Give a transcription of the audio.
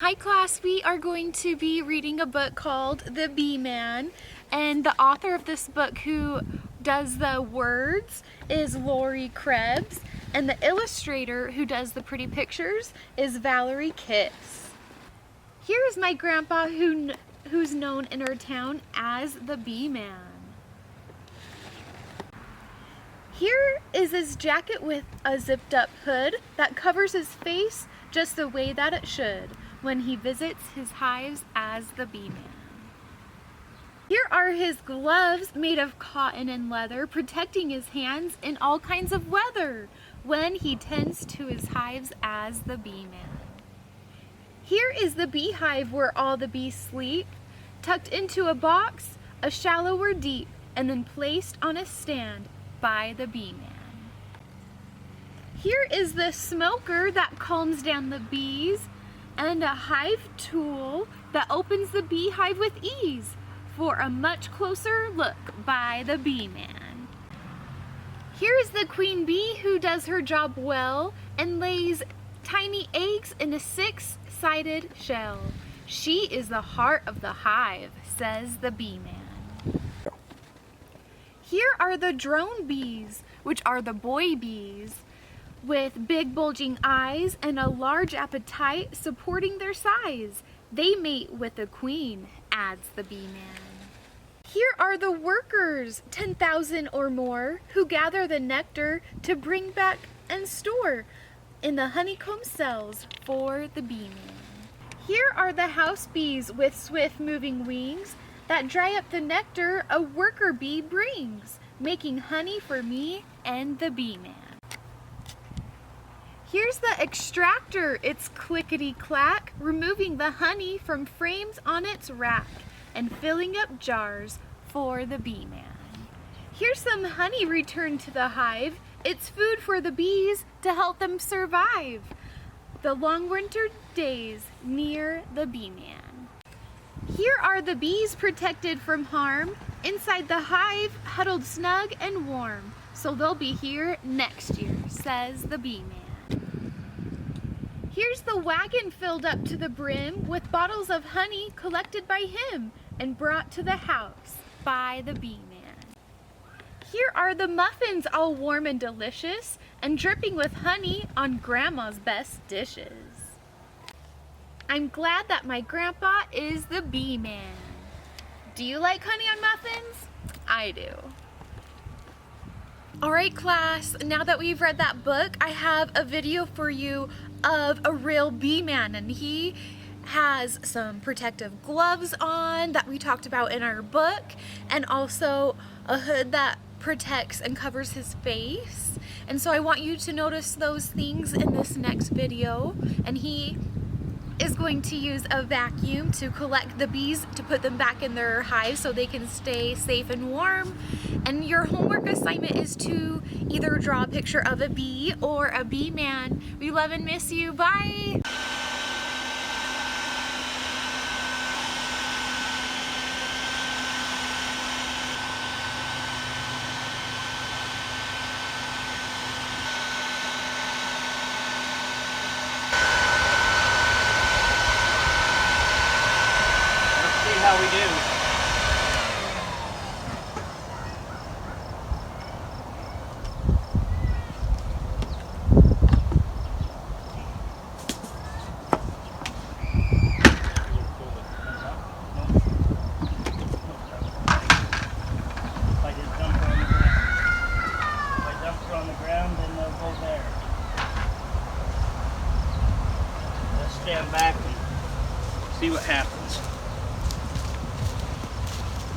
Hi class, we are going to be reading a book called The Beeman, and the author of this book who does the words is Laurie Krebs, and the illustrator who does the pretty pictures is Valeria. Here is my grandpa who's known in our town as the Beeman. Here is his jacket with a zipped up hood that covers his face just the way that it should when he visits his hives as the Beeman. Here are his gloves made of cotton and leather, protecting his hands in all kinds of weather when he tends to his hives as the Beeman. Here is the beehive where all the bees sleep, tucked into a box, a shallow or deep, and then placed on a stand by the Beeman. Here is the smoker that calms down the bees, and a hive tool that opens the beehive with ease for a much closer look by the Beeman. Here is the queen bee who does her job well and lays tiny eggs in a six-sided shell. She is the heart of the hive, says the Beeman. Here are the drone bees, which are the boy bees, with big bulging eyes and a large appetite supporting their size. They mate with the queen, adds the Beeman. Here are the workers, 10,000 or more, who gather the nectar to bring back and store in the honeycomb cells for the Beeman. Here are the house bees with swift moving wings that dry up the nectar a worker bee brings, making honey for me and the Beeman. Here's the extractor, it's clickety-clack, removing the honey from frames on its rack and filling up jars for the Beeman. Here's some honey returned to the hive. It's food for the bees to help them survive the long winter days near the Beeman. Here are the bees protected from harm, inside the hive, huddled snug and warm, so they'll be here next year, says the Beeman. Here's the wagon filled up to the brim with bottles of honey collected by him and brought to the house by the Beeman. Here are the muffins all warm and delicious and dripping with honey on Grandma's best dishes. I'm glad that my grandpa is the Beeman. Do you like honey on muffins? I do. Alright class, now that we've read that book, I have a video for you of a real Beeman, and he has some protective gloves on that we talked about in our book, and also a hood that protects and covers his face. And so I want you to notice those things in this next video, and he is going to use a vacuum to collect the bees to put them back in their hives so they can stay safe and warm. And your homework assignment is to either draw a picture of a bee or a Beeman. We love and miss you. Bye! How we do. If I just dump her on the ground, then they'll go there. Let's stand back and see what happens.